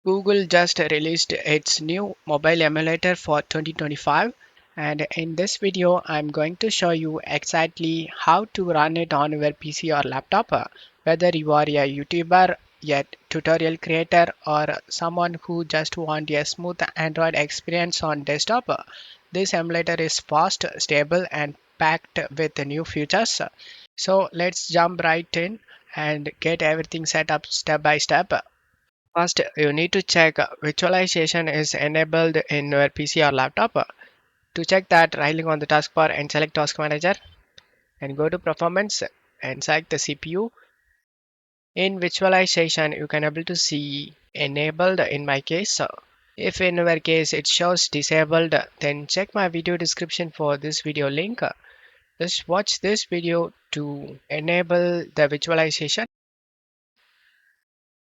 Google just released its new mobile emulator for 2025, and in this video I'm going to show you exactly how to run it on your PC or laptop, whether you are a YouTuber, a tutorial creator, or someone who just want a smooth Android experience on desktop. This emulator is fast, stable, and packed with new features. So let's jump right in and get everything set up step by step. First, you need to check visualization is enabled in your PC or laptop. To check that, right-click on the taskbar and select Task Manager and go to Performance and select the CPU. In visualization, you can able to see enabled in my case. If in your case it shows disabled, then check my video description for this video link. Just watch this video to enable the visualization.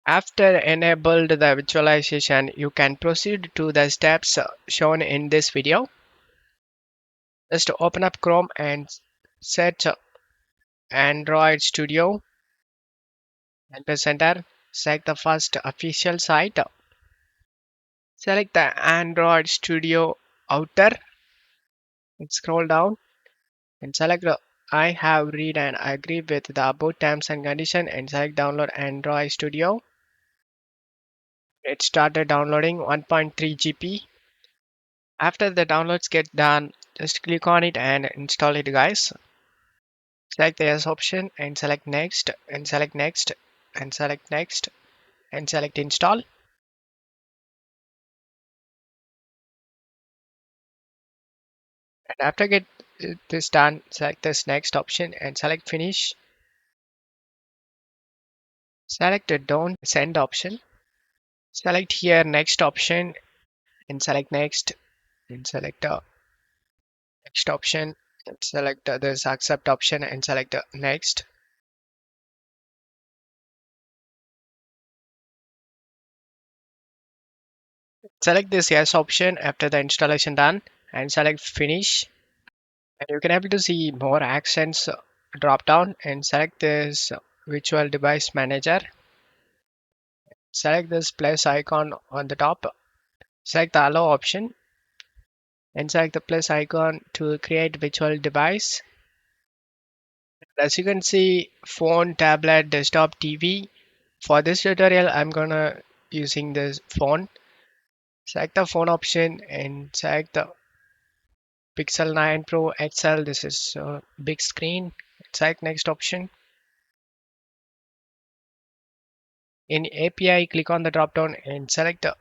After enabled the visualization, you can proceed to the steps shown in this video. Just open up Chrome and set Android Studio and press enter. Select the first official site. Select the Android Studio outer and scroll down and select the I have read and agree with the above terms and condition and select download Android Studio. It started downloading 1.3 GB. After the downloads get done, just click on it and install it, guys. Select the yes option and select next and select next and select next and select install. And after get this done, select this next option and select finish. Select the don't send option. Select here next option and select next and select the next option and select this accept option and select next. Select this yes option after the installation done and select finish. And you can able to see more actions drop down and select this virtual device manager. Select this plus icon on the top. Select the allow option and select the plus icon to create virtual device. As you can see, phone, tablet, desktop, TV. For this tutorial, I'm gonna using this phone. Select the phone option and select the Pixel 9 Pro XL. This is big screen. Select next option. In API, click on the drop down and select the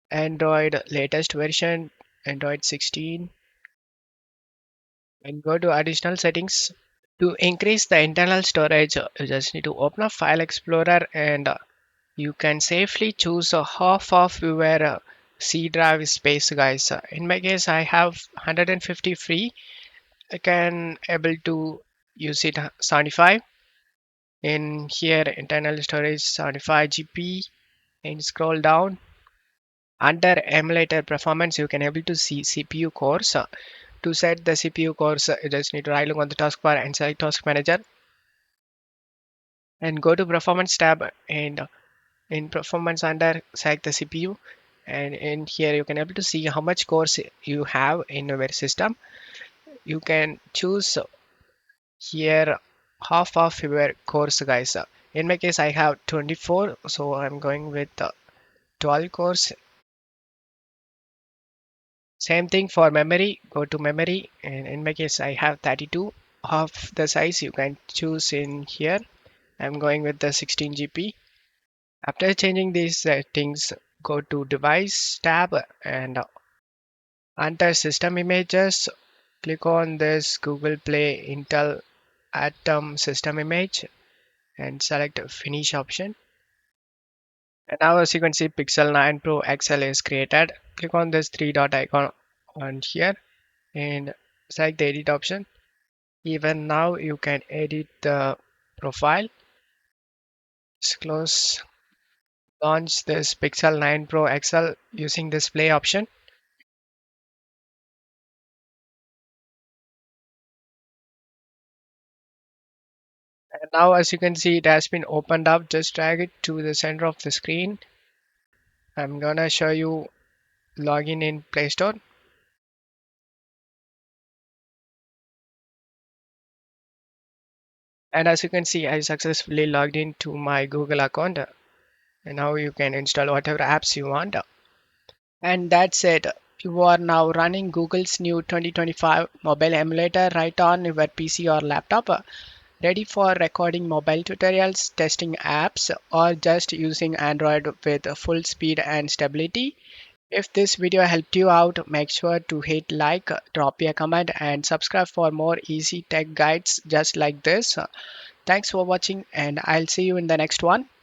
Android latest version, Android 16, and go to additional settings. To increase the internal storage, you just need to open up File Explorer and you can safely choose half of your C drive space, guys. In my case, I have 150 free. I can able to use it 75. In here, internal storage 75 GB, and scroll down. Under emulator performance, you can able to see CPU cores. To set the CPU cores, you just need to right click on the taskbar and select Task Manager and go to Performance tab and in Performance under select the CPU and in here you can able to see how much cores you have in your system. You can choose here half of your cores, guys. In my case, I have 24, so I'm going with 12 cores. Same thing for memory. Go to memory, and in my case, I have 32. Half the size you can choose in here. I'm going with the 16 GB. After changing these settings, go to device tab and under system images, click on this Google Play Intel Atom system image and select finish option. And now as you can see, Pixel 9 Pro XL is created. Click on this three dot icon on here and select the edit option. Even now you can edit the profile. Just close, launch this Pixel 9 Pro XL using this play option. And now as you can see, it has been opened up. Just drag it to the center of the screen I'm gonna show you login in Play Store. And as you can see, I successfully logged into my Google account. And now you can install whatever apps you want. And that's it. You are now running Google's new 2025 mobile emulator right on your PC or laptop, ready for recording mobile tutorials, testing apps, or just using Android with full speed and stability. If this video helped you out, make sure to hit like, drop a comment, and subscribe for more easy tech guides just like this. Thanks for watching, and I'll see you in the next one.